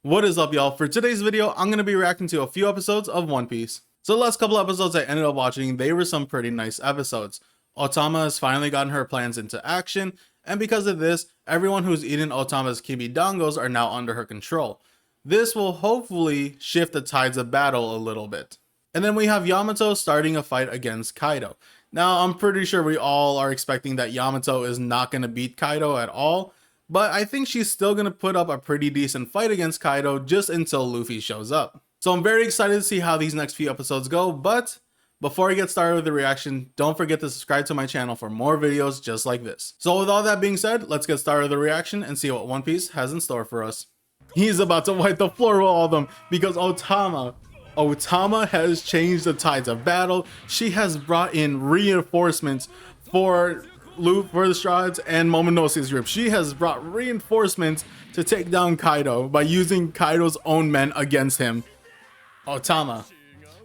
What is up, y'all? For today's video, I'm going to be reacting to a few episodes of One Piece. So the last couple episodes I ended up watching, they were some pretty nice episodes. Otama has finally gotten her plans into action, and because of this, everyone who's eaten Otama's Kimidangos are now under her control. This will hopefully shift the tides of battle a little bit. And then we have Yamato starting a fight against Kaido. Now, I'm pretty sure we all are expecting that Yamato is not going to beat Kaido at all, but I think she's still going to put up a pretty decent fight against Kaido just until Luffy shows up. So I'm very excited to see how these next few episodes go, but before I get started with the reaction, don't forget to subscribe to my channel for more videos just like this. So with all that being said, let's get started with the reaction and see what One Piece has in store for us. He's about to wipe the floor with all of them because Otama has changed the tides of battle. She has brought in reinforcements for the Strides and Momonosi's group. She has brought reinforcements to take down Kaido by using Kaido's own men against him. Otama,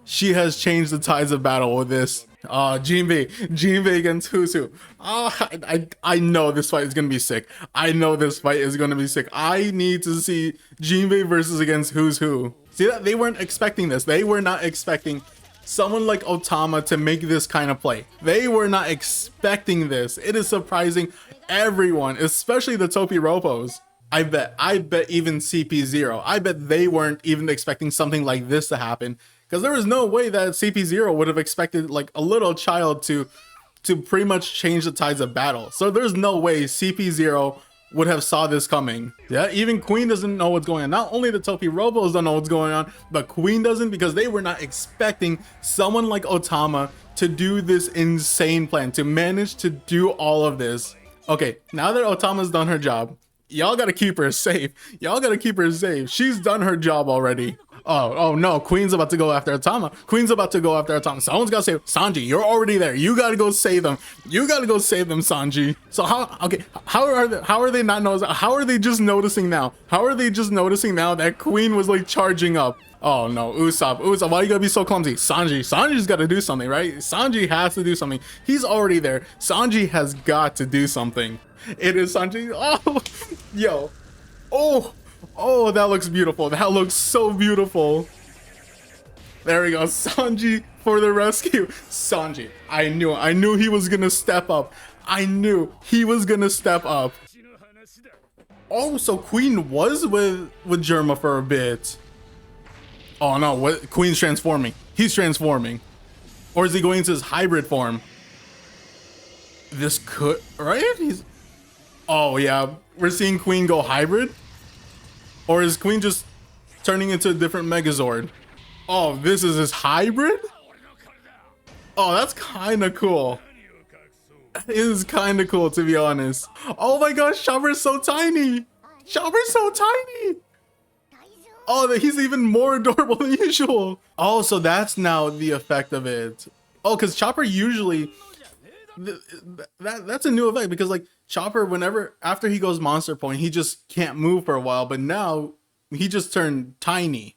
she has changed the tides of battle with this. Jinbei against Who's Who. I know this fight is gonna be sick. I know this fight is gonna be sick. I need to see Jinbei versus against Who's Who. See that? They weren't expecting this. They were not expecting someone like Otama to make this kind of play. They were not expecting this. It is surprising everyone, especially the Topiropos. I bet even CP0, I bet they weren't even expecting something like this to happen, because there was no way that CP0 would have expected like a little child to pretty much change the tides of battle. So there's no way CP0 would have saw this coming. Yeah, even Queen doesn't know what's going on. Not only the Topirobos don't know what's going on, but Queen doesn't, because they were not expecting someone like Otama to do this insane plan, to manage to do all of this. Okay, now that Otama's done her job, y'all gotta keep her safe. Y'all gotta keep her safe. She's done her job already. Oh no, Queen's about to go after Otama. Queen's about to go after Otama. Someone's gotta save Sanji. You're already there. You gotta go save them. You gotta go save them, Sanji. So how are they not noticing? How are they just noticing now? How are they just noticing now that Queen was like charging up? Oh no, Usopp, why you gotta be so clumsy? Sanji's gotta do something, right? Sanji has to do something. He's already there. Sanji has got to do something. It is Sanji. Oh, yo. Oh, that looks beautiful. That looks so beautiful. There we go. Sanji for the rescue. Sanji. I knew he was gonna step up. I knew he was gonna step up. Oh, so Queen was with Germa for a bit. Oh no, what? Queen's transforming. He's transforming. Or is he going into his hybrid form? This could, right? Oh yeah, we're seeing Queen go hybrid? Or is Queen just turning into a different Megazord? Oh, this is his hybrid? Oh, that's kind of cool. It is kind of cool, to be honest. Oh my gosh, Chopper's so tiny. Chopper's so tiny. Oh, he's even more adorable than usual. Oh, so that's now the effect of it. Oh, because Chopper usually... That's a new effect, because like Chopper, after he goes Monster Point, he just can't move for a while, but now he just turned tiny.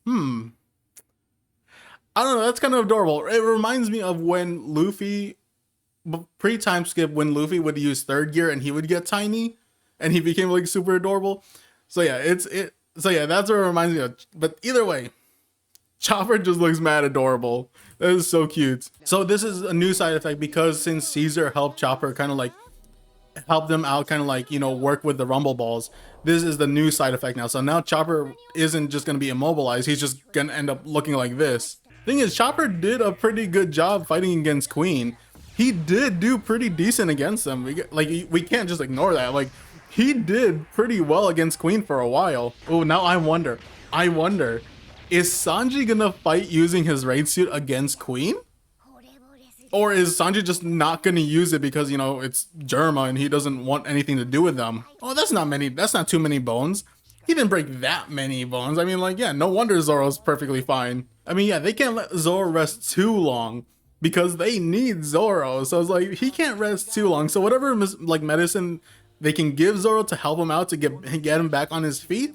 I don't know, that's kind of adorable. It reminds me of when Luffy, pre-time skip, when Luffy would use third gear and he would get tiny and he became like super adorable. So yeah, so yeah, that's what it reminds me of. But either way, Chopper just looks mad adorable. That is so cute. So this is a new side effect, because since Caesar helped Chopper kind of like help them out, kind of like, you know, work with the Rumble Balls, this is the new side effect now. So now Chopper isn't just going to be immobilized. He's just going to end up looking like this. Thing is, Chopper did a pretty good job fighting against Queen. He did do pretty decent against them. We can't just ignore that. Like, he did pretty well against Queen for a while. Oh, now I wonder, is Sanji gonna fight using his raid suit against Queen? Or is Sanji just not gonna use it because, you know, it's Germa and he doesn't want anything to do with them? Oh, that's not too many bones. He didn't break that many bones. I mean, like, yeah, no wonder Zoro's perfectly fine. I mean, yeah, they can't let Zoro rest too long because they need Zoro. So it's like, he can't rest too long. So whatever like medicine they can give Zoro to help him out to get him back on his feet,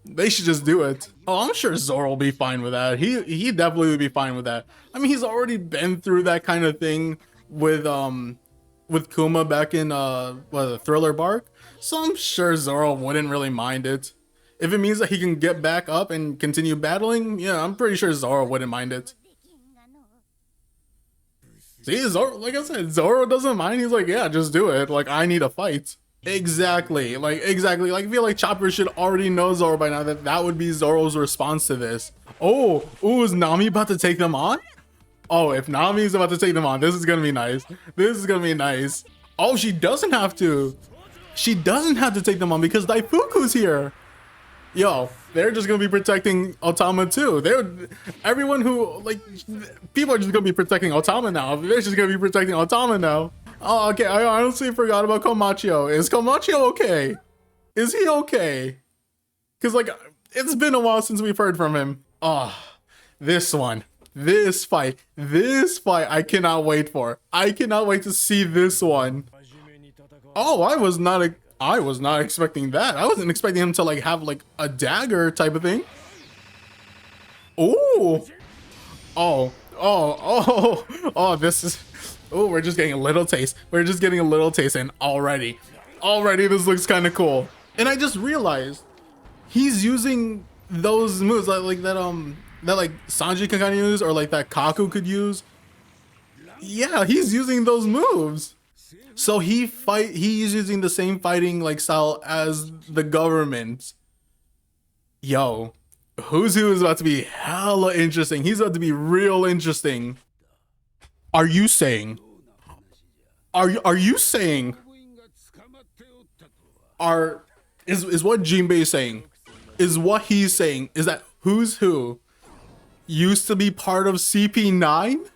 they should just do it. Oh, I'm sure Zoro will be fine with that. He definitely would be fine with that. I mean, he's already been through that kind of thing with Kuma back in the Thriller Bark, so I'm sure Zoro wouldn't really mind it. If it means that he can get back up and continue battling, yeah, I'm pretty sure Zoro wouldn't mind it. See, Zoro, like I said, Zoro doesn't mind. He's like, yeah, just do it. Like, I need a fight. Exactly. Exactly. Like, I feel like Chopper should already know Zoro by now that that would be Zoro's response to this. Oh, is Nami about to take them on? Oh, if Nami's about to take them on, this is gonna be nice. This is gonna be nice. Oh, she doesn't have to. She doesn't have to take them on because Daifuku's here. Yo, they're just gonna be protecting Otama too. Everyone who, like, people are just gonna be protecting Otama now. They're just gonna be protecting Otama now. Oh, okay. I honestly forgot about Komachio. Is Komachio okay? Is he okay? Because, like, it's been a while since we've heard from him. Oh, this one. This fight. I cannot wait for. I cannot wait to see this one. Oh, I was not expecting that. I wasn't expecting him to, like, have, like, a dagger type of thing. Ooh. This is... Oh, we're just getting a little taste. We're just getting a little taste, and already this looks kind of cool. And I just realized he's using those moves that like Sanji can kind of use, or like that Kaku could use. Yeah, he's using those moves. So he's using the same fighting like style as the government. Yo, who's who is about to be hella interesting. He's about to be real interesting. Are you saying is what Jinbei saying? Is what he's saying is that who's who used to be part of CP9?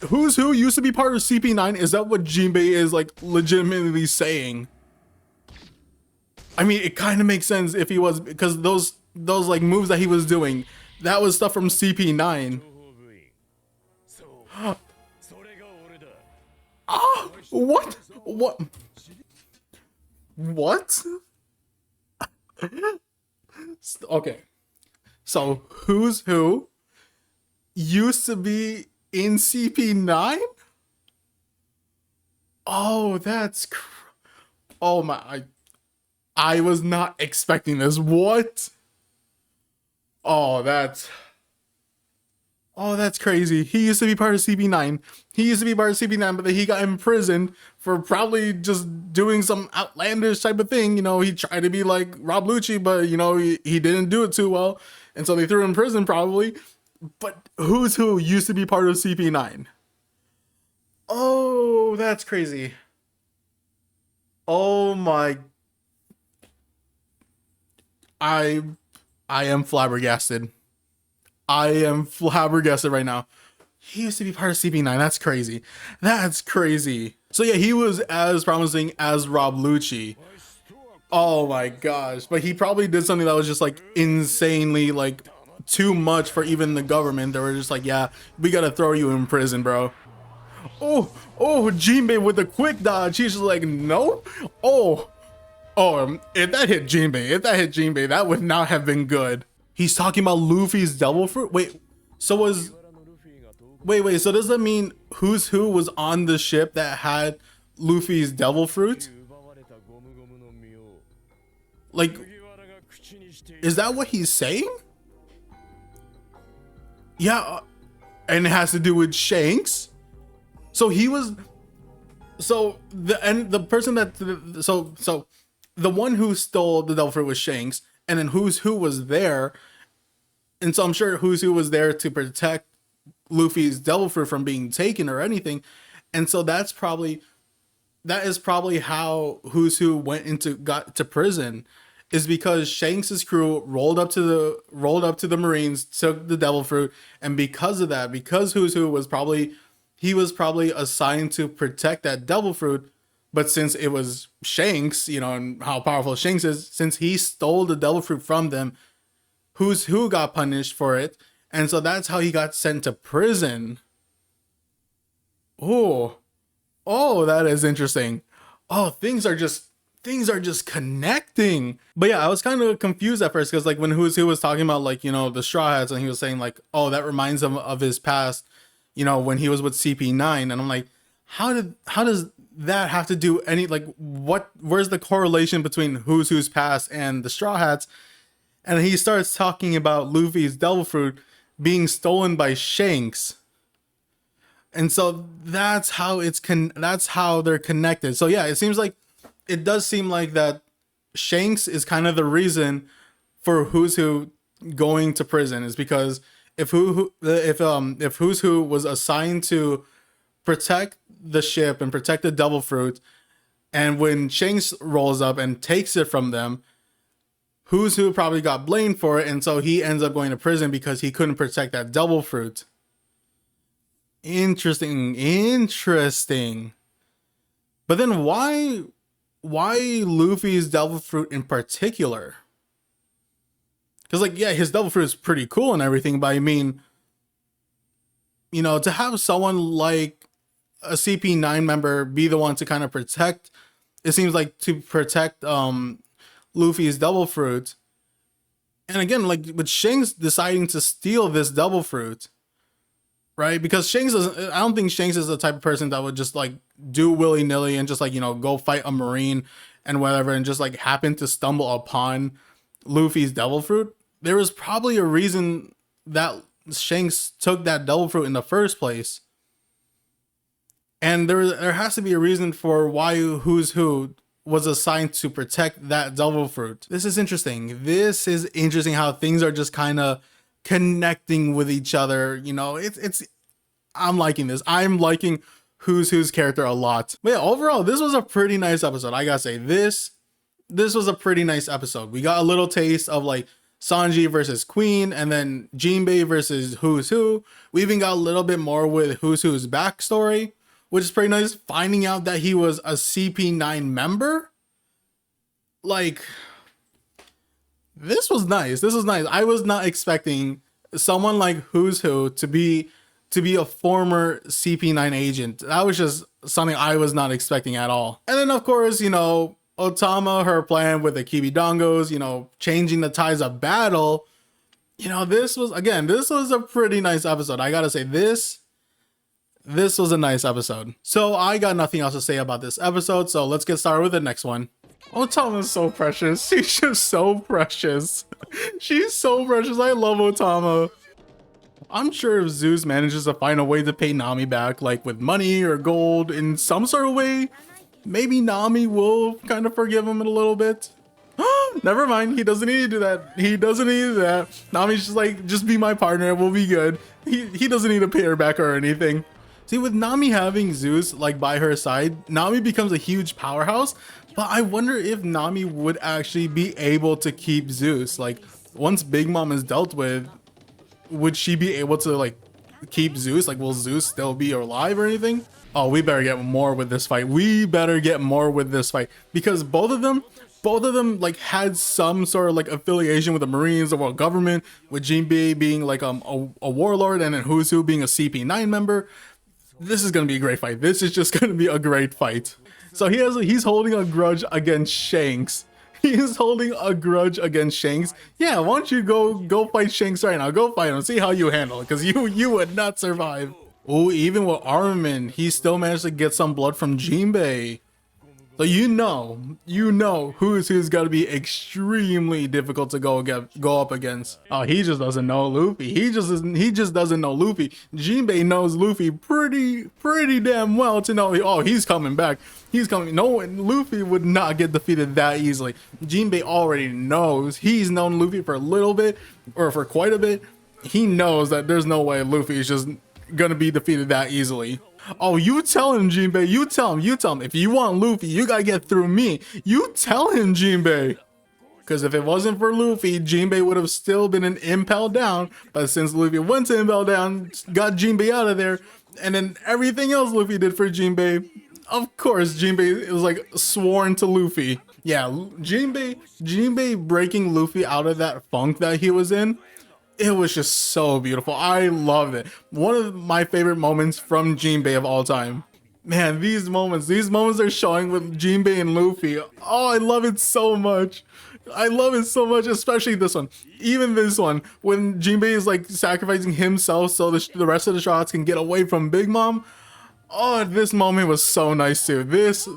Who's who used to be part of CP9? Is that what Jinbei is like legitimately saying? I mean, it kind of makes sense if he was, because those like moves that he was doing, that was stuff from CP9. Ah, what? Okay, so who's who used to be in CP9? Oh, oh my, I was not expecting this. What? Oh, that's crazy. He used to be part of CP9. But then he got imprisoned for probably just doing some outlandish type of thing. You know, he tried to be like Rob Lucci, but, you know, he didn't do it too well. And so they threw him in prison probably. But who's who used to be part of CP9? Oh, that's crazy. Oh my. I am flabbergasted. I am flabbergasted right now. He used to be part of CP9. That's crazy. That's crazy. So yeah, he was as promising as Rob Lucci. Oh my gosh. But he probably did something that was just like insanely like too much for even the government. They were just like, yeah, we gotta throw you in prison, bro. Oh, Jinbei with a quick dodge. He's just like, no. If that hit Jinbei, that would not have been good. He's talking about Luffy's devil fruit? Wait, so does that mean who's who was on the ship that had Luffy's devil fruit? Like, is that what he's saying? Yeah, and it has to do with Shanks. So he was, the one who stole the devil fruit was Shanks, and then who's who was there. And so I'm sure who's who was there to protect Luffy's devil fruit from being taken or anything. And so that is probably how who's who got to prison, is because Shanks's crew rolled up to the Marines, took the devil fruit, and because of that, because who's who was probably assigned to protect that devil fruit. But since it was Shanks, you know, and how powerful Shanks is, since he stole the devil fruit from them, who's who got punished for it. And so that's how he got sent to prison. Oh, that is interesting. Oh, things are just connecting. But yeah, I was kind of confused at first because like when who's who was talking about like, you know, the Straw Hats, and he was saying like, oh, that reminds him of his past, you know, when he was with CP9. And I'm like, how does that have to do any, like, where's the correlation between who's past and the Straw Hats? And he starts talking about Luffy's devil fruit being stolen by Shanks. And so that's how that's how they're connected. So yeah, it seems like, it does seem like that Shanks is kind of the reason for Who's Who going to prison, is because if Who's Who was assigned to protect the ship and protect the devil fruit, and when Shanks rolls up and takes it from them, Who's Who probably got blamed for it, and so he ends up going to prison because he couldn't protect that devil fruit. Interesting. But then why Luffy's devil fruit in particular? Because, like, yeah, his devil fruit is pretty cool and everything, but I mean, you know, to have someone like a CP9 member be the one to kind of protect, it seems like, to protect Luffy's devil fruit. And again, like, with Shanks deciding to steal this devil fruit, right? Because Shanks doesn't, I don't think Shanks is the type of person that would just, like, do willy-nilly and just, like, you know, go fight a Marine and whatever and just, like, happen to stumble upon Luffy's devil fruit. There was probably a reason that Shanks took that devil fruit in the first place. And there has to be a reason for why Who's Who was assigned to protect that devil fruit. This is interesting. This is interesting how things are just kind of connecting with each other. You know, I'm liking this. I'm liking Who's Who's character a lot. But yeah, overall, this was a pretty nice episode. I gotta say, this was a pretty nice episode. We got a little taste of, like, Sanji versus Queen, and then Jinbei versus Who's Who. We even got a little bit more with Who's Who's backstory, which is pretty nice. Finding out that he was a CP9 member. Like, this was nice. This was nice. I was not expecting someone like Who's Who to be a former CP9 agent. That was just something I was not expecting at all. And then, of course, you know, Otama, her plan with the Kibidongos, you know, changing the tides of battle. You know, this was a pretty nice episode. I gotta say, this was a nice episode. So I got nothing else to say about this episode, so let's get started with the next one. Otama's so precious. She's just so precious. She's so precious. I love Otama. I'm sure if Zeus manages to find a way to pay Nami back, like with money or gold in some sort of way, maybe Nami will kind of forgive him a little bit. Never mind. He doesn't need to do that. He doesn't need to do that. Nami's just like, just be my partner. We'll be good. He doesn't need to pay her back or anything. See, with Nami having Zeus, like, by her side, Nami becomes a huge powerhouse. But I wonder if Nami would actually be able to keep Zeus. Like, once Big Mom is dealt with, would she be able to, like, keep Zeus? Like, will Zeus still be alive or anything? Oh, we better get more with this fight. We better get more with this fight. Because both of them, like, had some sort of, like, affiliation with the Marines, the world government, with Jinbei being, like, a warlord, and then Who's Who being a CP9 member. This is gonna be a great fight. This is just gonna be a great fight. So he's holding a grudge against Shanks. He's holding a grudge against Shanks. Yeah, why don't you go fight Shanks right now? Go fight him. See how you handle it, because you would not survive. Oh, even with armament, he still managed to get some blood from Jimbei. So you know who's got to be extremely difficult to go up against. Oh, he just doesn't know Luffy. He just doesn't know Luffy. Jinbei knows Luffy pretty damn well to know. Oh, he's coming back. He's coming. No, Luffy would not get defeated that easily. Jinbei already knows. He's known Luffy for a little bit, or for quite a bit. He knows that there's no way Luffy is just gonna be defeated that easily. Oh, you tell him, Jinbei. You tell him. If you want Luffy, you gotta get through me. You tell him, Jinbei. Because if it wasn't for Luffy, Jinbei would have still been an impel down. But since Luffy went to impel down, got Jinbei out of there, and then everything else Luffy did for Jinbei, of course, Jinbei was like sworn to Luffy. Yeah, Jinbei breaking Luffy out of that funk that he was in. It was just so beautiful. I loved it. One of my favorite moments from Jinbei of all time. Man, these moments are showing with Jinbei and Luffy. Oh, I love it so much. I love it so much, especially this one. Even this one, when Jinbei is like sacrificing himself so the rest of the shots can get away from Big Mom. Oh, this moment was so nice too. This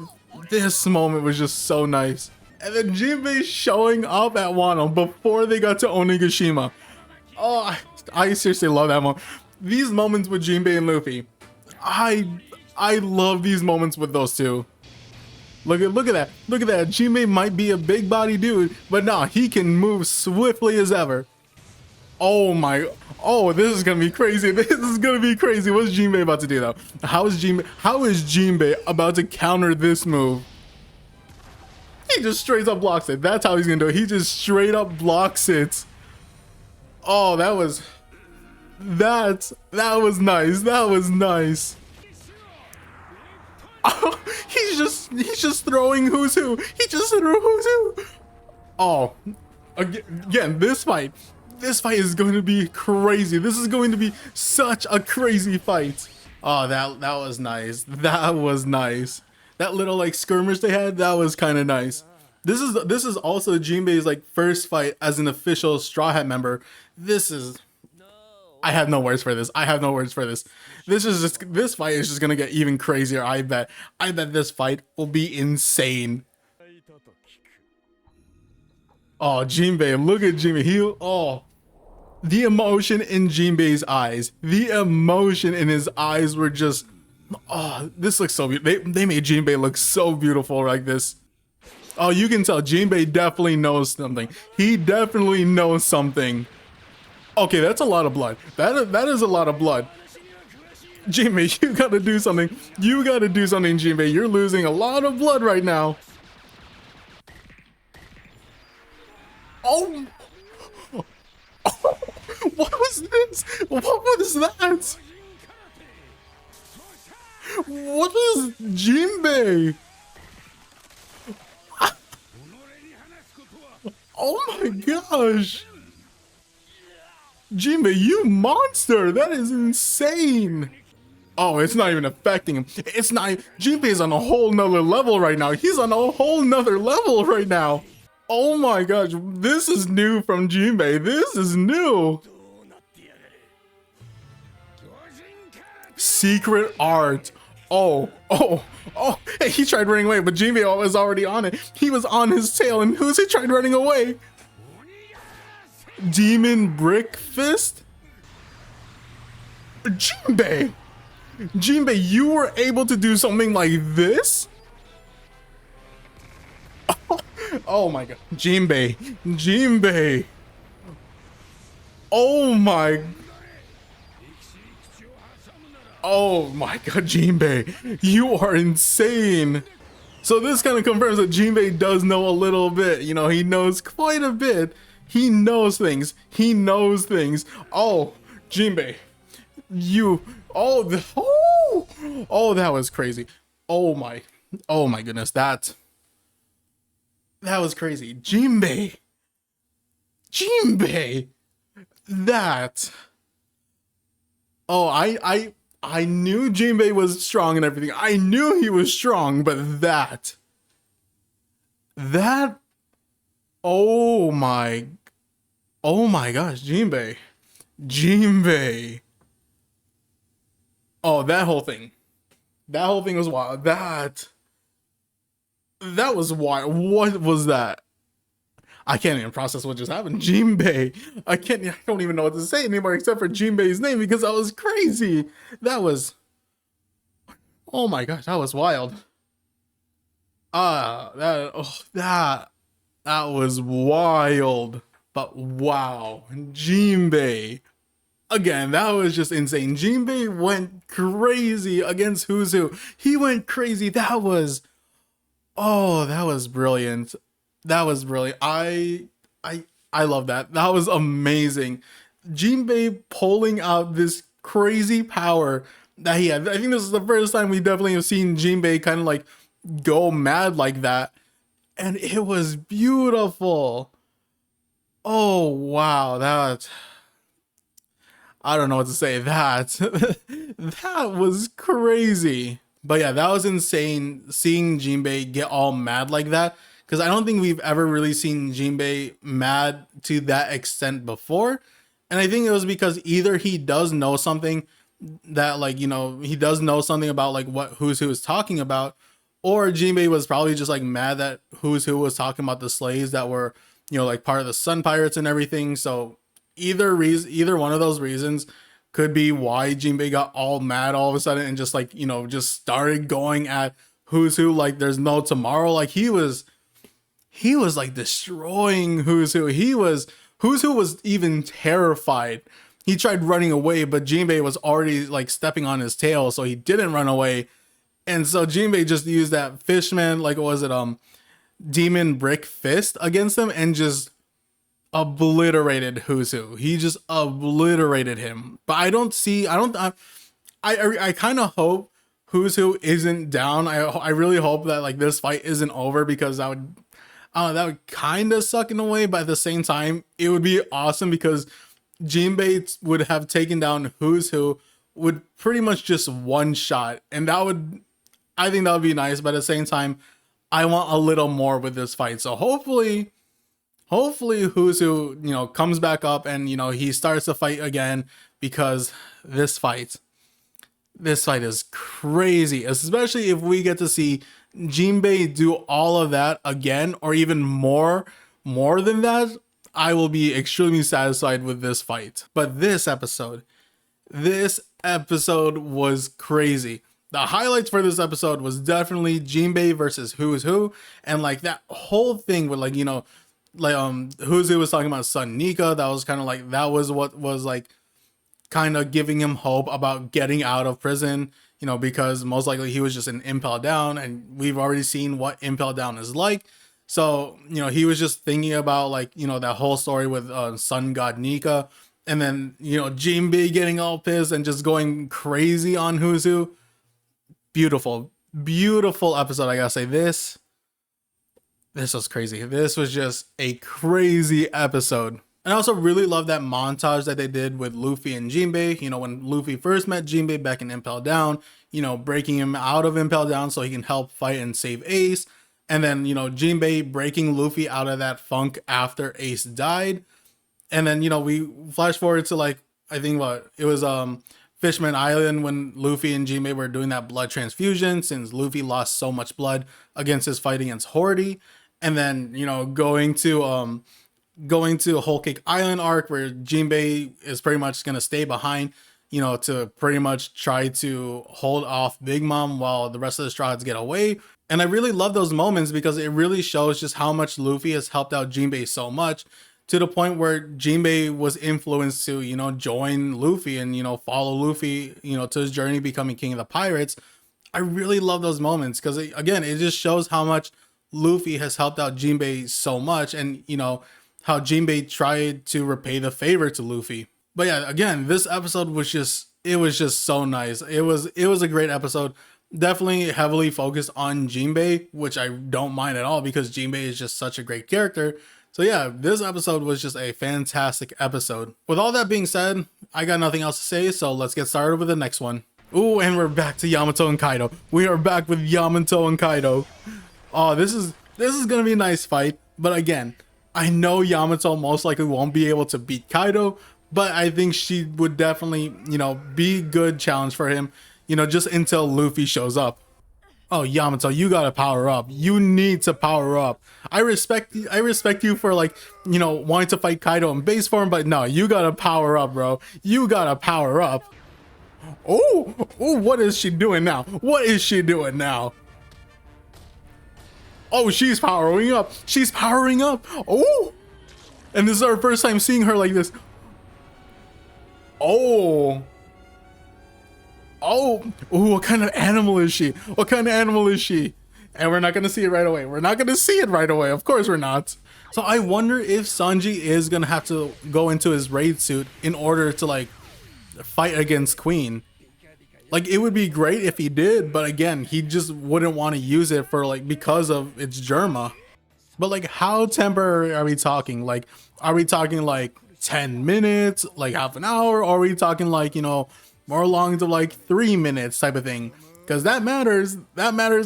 moment was just so nice. And then Jinbei showing up at Wano before they got to Onigashima. Oh, I seriously love that moment. These moments with Jinbei and Luffy, I love these moments with those two. Look at that. Look at that. Jinbei might be a big body dude, but nah, he can move swiftly as ever. Oh my, oh, this is gonna be crazy. This is gonna be crazy. What's Jinbei about to do though? How is Jinbei about to counter this move? He just straight up blocks it. That's how he's gonna do it. He just straight up blocks it. Oh, that was nice. That was nice. Oh, he's just throwing who's who. He just threw who's who. Oh, again, this fight is going to be crazy. This is going to be such a crazy fight. Oh, that was nice. That was nice. That little like skirmish they had, that was kind of nice. This is also Jinbei's like first fight as an official Straw Hat member. I have no words for this. I have no words for this. This fight is just gonna get even crazier. I bet this fight will be insane. Oh, Jinbei, look at Jinbei. Oh, the emotion in Jinbei's eyes. The emotion in his eyes were just, oh, this looks so beautiful. They made Jinbei look so beautiful like this. Oh, you can tell Jinbei definitely knows something. He definitely knows something. Okay, that's a lot of blood. That is a lot of blood. Jinbei, you gotta do something. You gotta do something, Jinbei. You're losing a lot of blood right now. Oh! What was this? What was that? What was Jinbei? Oh my gosh! Jinbei, you monster! That is insane! Oh, it's not even affecting him. It's not. Jinbei's on a whole nother level right now. He's on a whole nother level right now. Oh my gosh, this is new from Jinbei. This is new. Secret art. Oh. Hey, he tried running away, but Jinbei was already on it. He was on his tail, and who's he tried running away? Demon Brick Fist? Jinbei! Jinbei, you were able to do something like this? Oh my god. Jinbei. Oh my. Oh my god, Jinbei. You are insane. So this kind of confirms that Jinbei does know a little bit. You know, he knows quite a bit. He knows things. Oh, Jinbei. Oh, that was crazy. Oh my goodness. That was crazy. Jinbei. That. Oh, I knew Jinbei was strong and everything. I knew he was strong, but that. Oh my gosh, Jinbei. Oh, that whole thing was wild. That was wild. What was that? I can't even process what just happened. Jinbei. I don't even know what to say anymore except for Jinbei's name because that was crazy. Oh my gosh, that was wild. That was wild. But wow, Jinbei. Again, that was just insane. Jinbei went crazy against who's who. He went crazy. That was brilliant. That was brilliant. I love that. That was amazing. Jinbei pulling out this crazy power that he had. I think this is the first time we definitely have seen Jinbei kind of like go mad like that. And it was beautiful. Oh wow, I don't know what to say. That was crazy. But yeah, that was insane seeing Jinbei get all mad like that. Because I don't think we've ever really seen Jinbei mad to that extent before. And I think it was because either he does know something that like, you know, he does know something about like what Who's Who is talking about, or Jinbei was probably just like mad that Who's Who was talking about the slaves that were, you know, like part of the Sun Pirates and everything. So either one of those reasons could be why Jinbei got all mad all of a sudden and just like, you know, just started going at Who's Who like there's no tomorrow. Like he was like destroying Who's Who. Who's Who was even terrified. He tried running away, but Jinbei was already like stepping on his tail, so he didn't run away. And so Jinbei just used that fishman, like what was it, demon brick fist against him and just obliterated Who's Who. He just obliterated him. But I kind of hope Who's Who isn't down. I really hope that like this fight isn't over, because that would kind of suck in a way, but at the same time, it would be awesome because Jinbei would have taken down Who's Who with pretty much just one shot. And I think that would be nice, but at the same time, I want a little more with this fight. So hopefully Who's Who, you know, comes back up and, you know, he starts the fight again, because this fight is crazy, especially if we get to see Jinbei do all of that again, or even more than that. I will be extremely satisfied with this fight. But this episode was crazy. The highlights for this episode was definitely Jinbei versus Who's Who, and like that whole thing with like, you know, like Who's Who was talking about son Nika. That was kind of like, that was what was like kind of giving him hope about getting out of prison, you know, because most likely he was just an Impel Down, and we've already seen what Impel Down is like. So, you know, he was just thinking about like, you know, that whole story with Sun God Nika, and then, you know, Jinbei getting all pissed and just going crazy on Who's Who. Beautiful episode. I gotta say, this was crazy. This was just a crazy episode. And I also really love that montage that they did with Luffy and Jinbei. You know, when Luffy first met Jinbei back in Impel Down, you know, breaking him out of Impel Down so he can help fight and save Ace. And then, you know, Jinbei breaking Luffy out of that funk after Ace died. And then, you know, we flash forward to like, I think it was Fishman Island, when Luffy and Jinbei were doing that blood transfusion, since Luffy lost so much blood against his fight against Hori. And then, you know, going to Whole Cake Island arc, where Jinbei is pretty much going to stay behind, you know, to pretty much try to hold off Big Mom while the rest of the Straw Hats get away. And I really love those moments because it really shows just how much Luffy has helped out Jinbei so much, to the point where Jinbei was influenced to, you know, join Luffy and, you know, follow Luffy, you know, to his journey becoming King of the Pirates. I really love those moments because, again, it just shows how much Luffy has helped out Jinbei so much, and, you know, how Jinbei tried to repay the favor to Luffy. But yeah, again, this episode was just so nice. It was a great episode. Definitely heavily focused on Jinbei, which I don't mind at all because Jinbei is just such a great character. So yeah, this episode was just a fantastic episode. With all that being said, I got nothing else to say, so let's get started with the next one. Ooh, and we're back to Yamato and Kaido. We are back with Yamato and Kaido. Oh, this is gonna be a nice fight, but again, I know Yamato most likely won't be able to beat Kaido, but I think she would definitely, you know, be a good challenge for him, you know, just until Luffy shows up. Oh, Yamato, you gotta power up. You need to power up. I respect you for, like, you know, wanting to fight Kaido in base form, but no, you gotta power up, bro. You gotta power up. Oh, what is she doing now? What is she doing now? Oh, she's powering up. She's powering up. Oh, and this is our first time seeing her like this. Oh, what kind of animal is she? What kind of animal is she? And we're not going to see it right away. We're not going to see it right away. Of course we're not. So I wonder if Sanji is going to have to go into his raid suit in order to, like, fight against Queen. Like, it would be great if he did, but again, he just wouldn't want to use it for, like, because of its Germa. But, like, how temporary are we talking? Like, are we talking, like, 10 minutes, like half an hour? Or are we talking, like, you know, more along to, like, 3 minutes type of thing? Because that matters,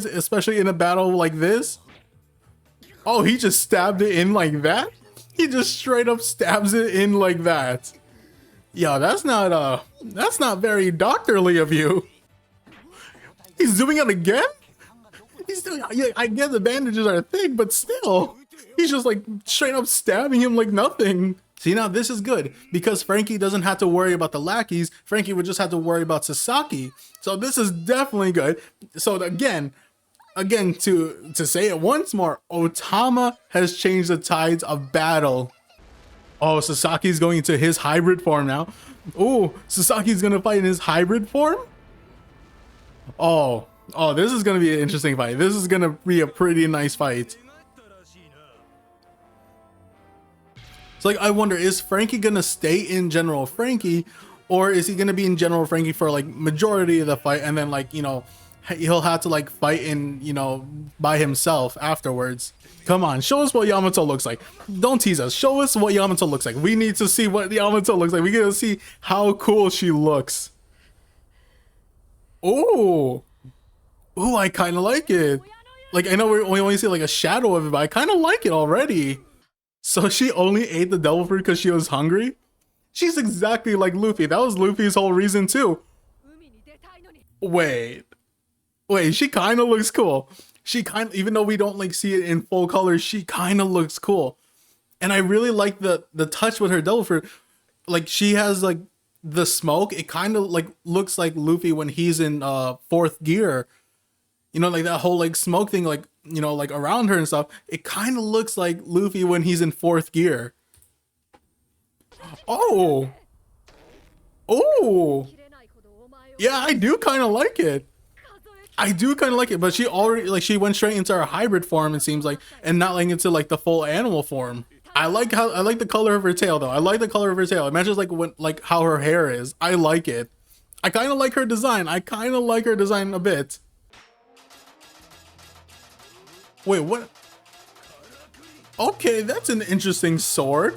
especially in a battle like this. Oh, he just stabbed it in like that? He just straight up stabs it in like that. Yeah, that's not That's not very doctorly of you. He's doing it again? He's doing, I get the bandages are thick, but still. He's just like straight up stabbing him like nothing. See, now this is good because Frankie doesn't have to worry about the lackeys. Frankie would just have to worry about Sasaki. So this is definitely good. So again, to say it once more, Otama has changed the tides of battle. Oh, Sasaki's going into his hybrid form now. Oh, Sasaki's gonna fight in his hybrid form? Oh, this is gonna be an interesting fight. This is gonna be a pretty nice fight. So like, I wonder, is Frankie gonna stay in General Frankie, or is he gonna be in General Frankie for like majority of the fight, and then like, you know, he'll have to like fight in, you know, by himself afterwards? Come on, show us what Yamato looks like. Don't tease us. Show us what Yamato looks like. We need to see what Yamato looks like. We gotta see how cool she looks. Oh, I kind of like it. Like, I know we only see like a shadow of it, but I kind of like it already. So she only ate the devil fruit because she was hungry? She's exactly like Luffy. That was Luffy's whole reason too. Wait, she kind of looks cool. She kind of, even though we don't like see it in full color, she kind of looks cool. And I really like the touch with her devil fruit. Like, she has like the smoke. It kind of like looks like Luffy when he's in fourth gear. You know, like that whole like smoke thing, like, you know, like around her and stuff. It kind of looks like Luffy when he's in fourth gear. Oh, yeah, I do kind of like it. But she already, like, she went straight into her hybrid form, it seems like, and not like into like the full animal form. I like the color of her tail though. I like the color of her tail. It matches like how her hair is. I like it. I kind of like her design. A bit. Wait, what? Okay, that's an interesting sword.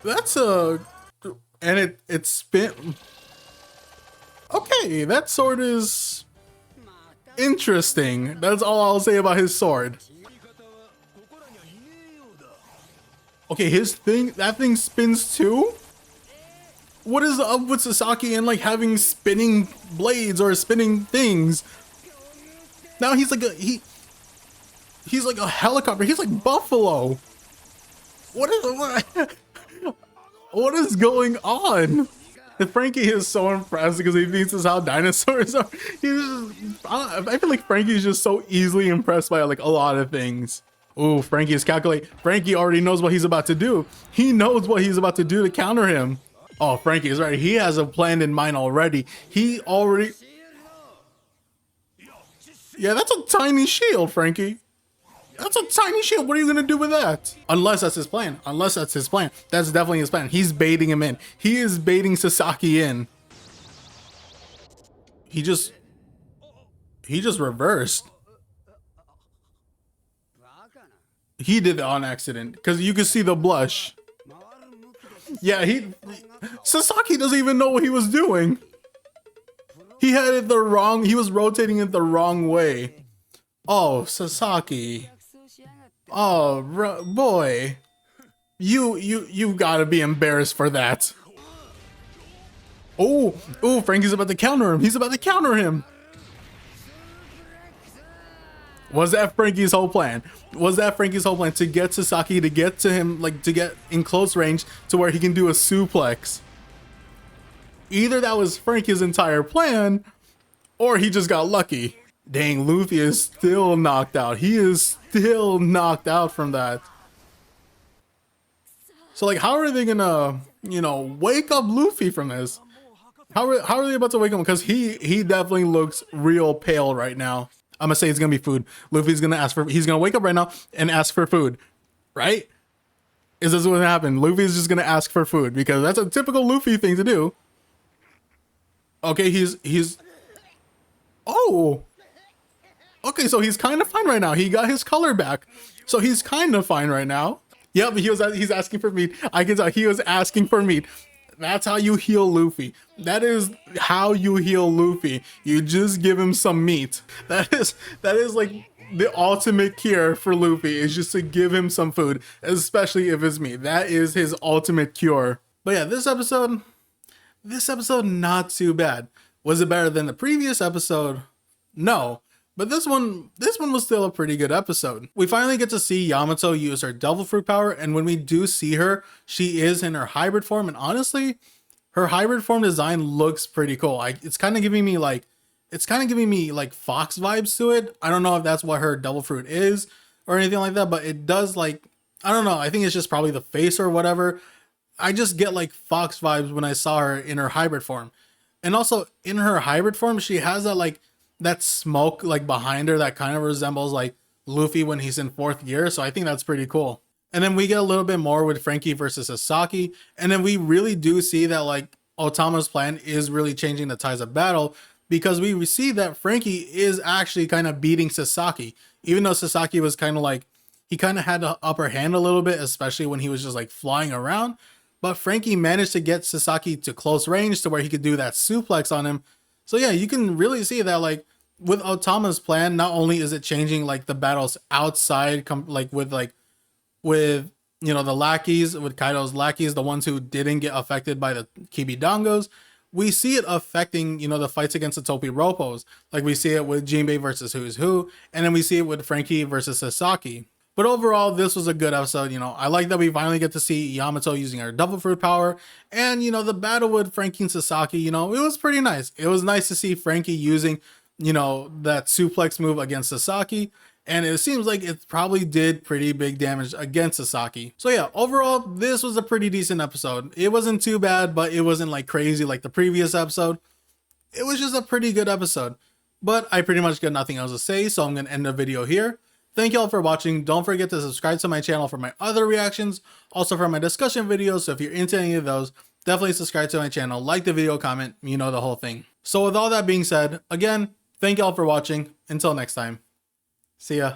That's and it spin. Okay, that sword is interesting. That's all I'll say about his sword. Okay, that thing spins too? What is up with Sasaki and like having spinning blades or spinning things? Now he's like he's like a helicopter. He's like Buffalo. What is going on? Frankie is so impressed because he thinks this is how dinosaurs are. I feel like Frankie is just so easily impressed by like a lot of things. Ooh, Frankie is calculating. Frankie already knows what he's about to do. He knows what he's about to do to counter him. Oh, Frankie is right. He has a plan in mind already. Yeah, that's a tiny shield, Frankie. That's a tiny shield. What are you gonna do with that? Unless that's his plan. That's definitely his plan. He's baiting him in. He is baiting Sasaki in. He just reversed. He did it on accident because you can see the blush. Yeah, Sasaki doesn't even know what he was doing. He had it he was rotating it the wrong way. Oh, Sasaki. Oh, boy. You gotta be embarrassed for that. Oh, Frankie's about to counter him. He's about to counter him. Was that Frankie's whole plan? To get Sasaki, to get to him, like to get in close range to where he can do a suplex? Either that was Frankie's entire plan, or he just got lucky. Dang, Luffy is still knocked out. He is still knocked out from that. So like, how are they gonna, you know, wake up Luffy from this? How are they about to wake him? Because he definitely looks real pale right now. I'm gonna say it's gonna be food. Luffy's gonna he's gonna wake up right now and ask for food, right? Is this what happened? Luffy's just gonna ask for food because that's a typical Luffy thing to do. Okay, oh. Okay, so he's kind of fine right now. He got his color back. So he's kind of fine right now. Yep, he's asking for meat. I can tell he was asking for meat. That's how you heal Luffy. That is how you heal Luffy. You just give him some meat. That is like the ultimate cure for Luffy, is just to give him some food, especially if it's meat. That is his ultimate cure. But yeah, this episode, This episode, not too bad. Was it better than the previous episode? No. But this one was still a pretty good episode. We finally get to see Yamato use her devil fruit power, and when we do see her, she is in her hybrid form, and honestly, her hybrid form design looks pretty cool. It's kind of giving me like Fox vibes to it. I don't know if that's what her devil fruit is or anything like that, but it does, like, I don't know. I think it's just probably the face or whatever. I just get like Fox vibes when I saw her in her hybrid form. And also in her hybrid form, she has that smoke like behind her that kind of resembles like Luffy when he's in fourth gear. So I think that's pretty cool. And then we get a little bit more with Frankie versus Sasaki. And then we really do see that like Otama's plan is really changing the tides of battle, because we see that Frankie is actually kind of beating Sasaki, even though Sasaki was kind of like, he kind of had the upper hand a little bit, especially when he was just like flying around. But Frankie managed to get Sasaki to close range to where he could do that suplex on him. So yeah, you can really see that like with Otama's plan, not only is it changing like the battles outside, with you know, the lackeys, with Kaido's lackeys, the ones who didn't get affected by the Kibidongos, we see it affecting, you know, the fights against the Topiropos. Like we see it with Jimbei versus Who's Who, and then we see it with Frankie versus Sasaki. But overall, this was a good episode. You know, I like that we finally get to see Yamato using her double fruit power, and you know, the battle with Frankie and Sasaki, you know, it was pretty nice. It was nice to see Frankie using, you know, that suplex move against Sasaki, and it seems like it probably did pretty big damage against Sasaki. So yeah, overall, this was a pretty decent episode. It wasn't too bad, but it wasn't like crazy like the previous episode. It was just a pretty good episode. But I pretty much got nothing else to say, so I'm going to end the video here. Thank you all for watching. Don't forget to subscribe to my channel for my other reactions, also for my discussion videos. So if you're into any of those, definitely subscribe to my channel, like the video, comment, you know, the whole thing. So with all that being said, again, thank you all for watching. Until next time. See ya.